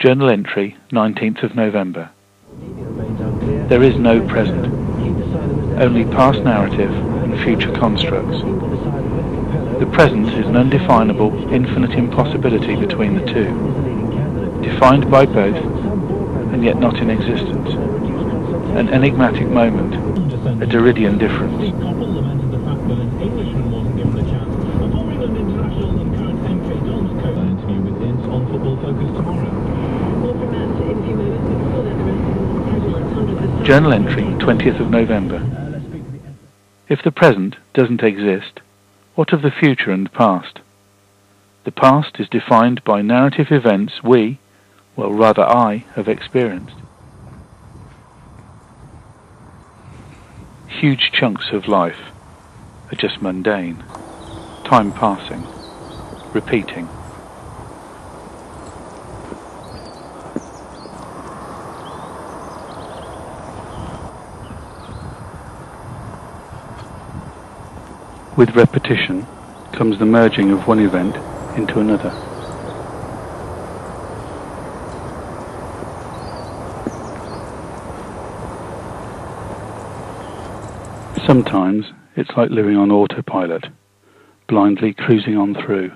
Journal entry, 19th of November. There is no present, only past narrative and future constructs. The present is an undefinable, infinite impossibility between the two, defined by both, and yet not in existence. An enigmatic moment, a Derridian difference. Journal entry, 20th of November. If the present doesn't exist, what of the future and past? The past is defined by narrative events we, well rather I, have experienced. Huge chunks of life are just mundane, time passing, repeating. With repetition comes the merging of one event into another. Sometimes it's like living on autopilot, blindly cruising on through.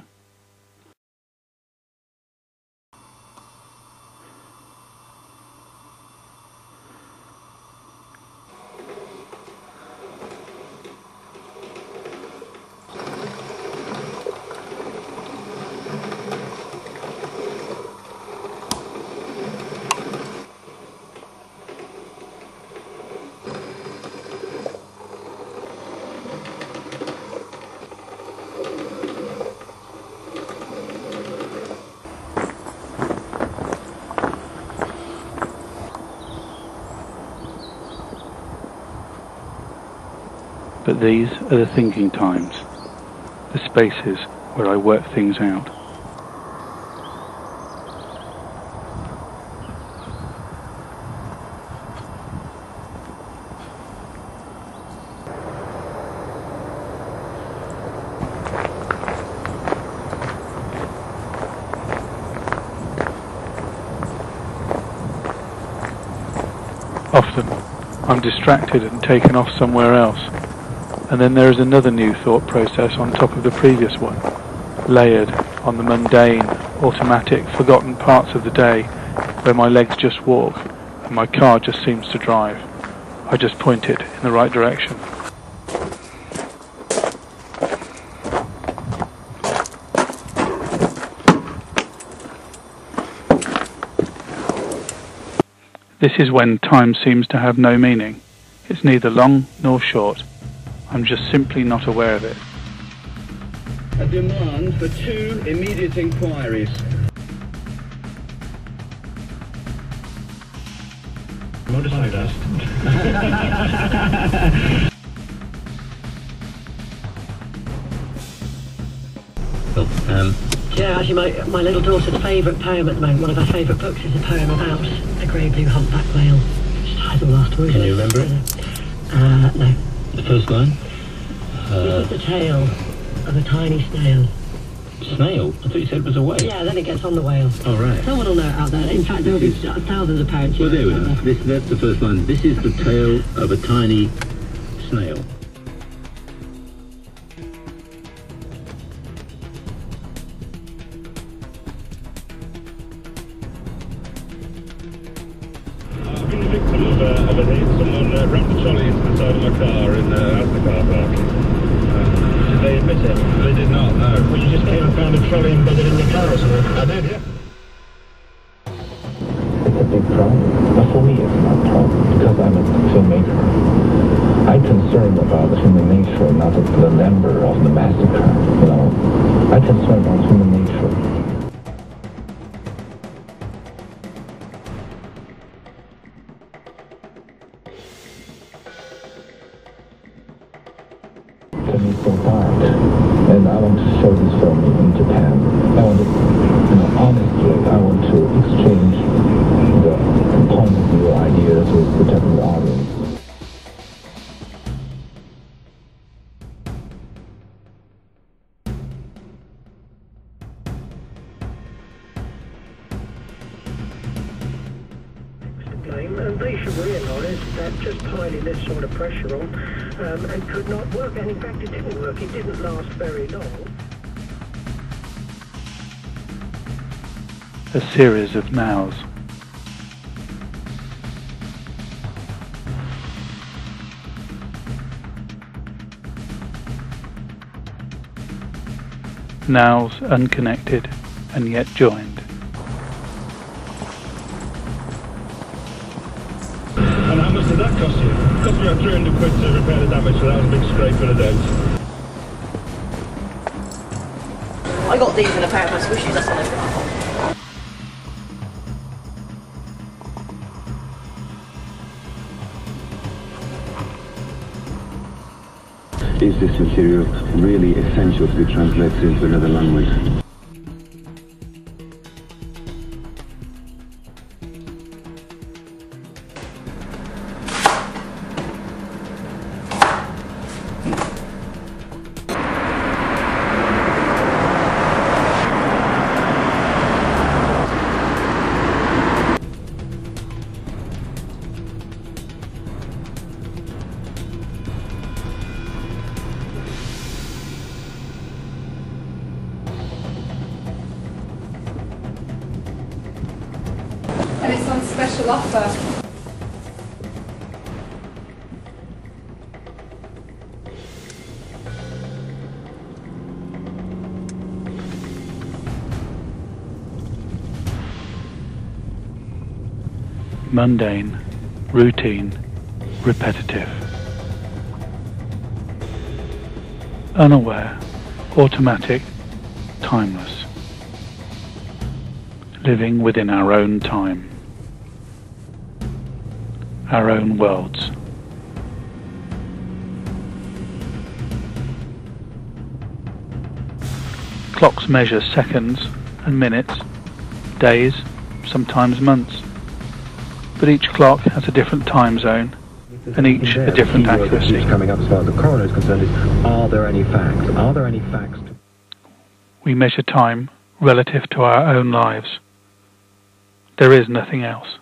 But these are the thinking times, the spaces where I work things out. Often, I'm distracted and taken off somewhere else. And then there is another new thought process on top of the previous one, layered on the mundane, automatic, forgotten parts of the day where my legs just walk and my car just seems to drive. I just point it in the right direction. This is when time seems to have no meaning. It's neither long nor short. I'm just simply not aware of it. A demand for 2 immediate inquiries. Motorcyclist. Yeah, actually my little daughter's favourite poem at the moment, one of her favourite books, is a poem about a grey blue humpback whale. Just had the last word. Can you remember it? No. The first line? This is the tale of a tiny snail. Snail? I thought you said it was a whale. Yeah, then it gets on the whale. Oh, right. Someone will know it out there. In fact, there will be thousands of parents. Well, there we go. That's the first line. This is the tale of a tiny snail. I've been the victim of a hit. Someone wrapped a trolley into the side of my car in the car park. Did they admit it? They did not, no. Well, you just came and found a trolley embedded in your car or something? I did, yeah. It's a big problem, but for me it's not a problem because I'm a filmmaker. I'm concerned about human nature, not the number of the massacre. I'm concerned about human nature. To me, so dark, and I want to show this film in Japan. I want to, honestly, I want to exchange the point of view ideas with the Japanese audience. game, and they should realise that just piling this sort of pressure on and could not work. And in fact, it didn't work. It didn't last very long. A series of nows. Nows unconnected and yet joined. And how much did that cost you? It cost me about 300 quid to repair the damage, so that was a big scrape and a dent. I got these in a pair of my squishies, that's what I got. Is this material really essential to be translated into another language? And it's on special offer. Mundane, routine, repetitive. Unaware, automatic, timeless. Living within our own time, our own worlds. Clocks measure seconds and minutes, days, sometimes months. But each clock has a different time zone, and each a different accuracy. Coming up as far as the coroner is concerned is, are there any facts? Are there any facts? We measure time relative to our own lives. There is nothing else.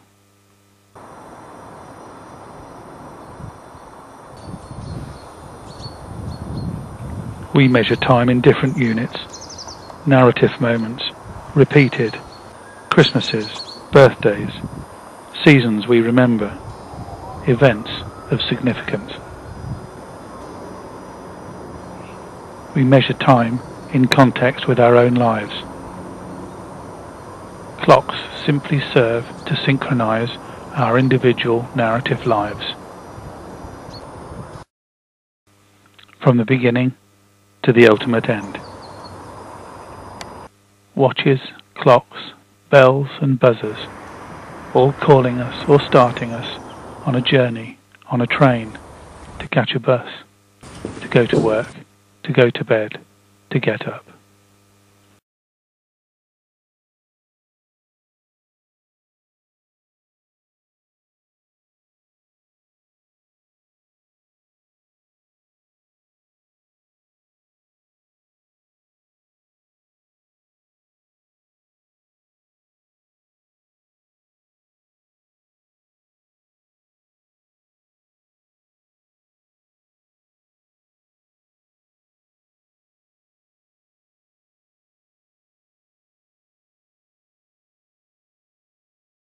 We measure time in different units, narrative moments, repeated, Christmases, birthdays, seasons we remember, events of significance. We measure time in context with our own lives. Clocks simply serve to synchronize our individual narrative lives. From the beginning to the ultimate end. Watches, clocks, bells and buzzers, all calling us or starting us on a journey, on a train, to catch a bus, to go to work, to go to bed, to get up.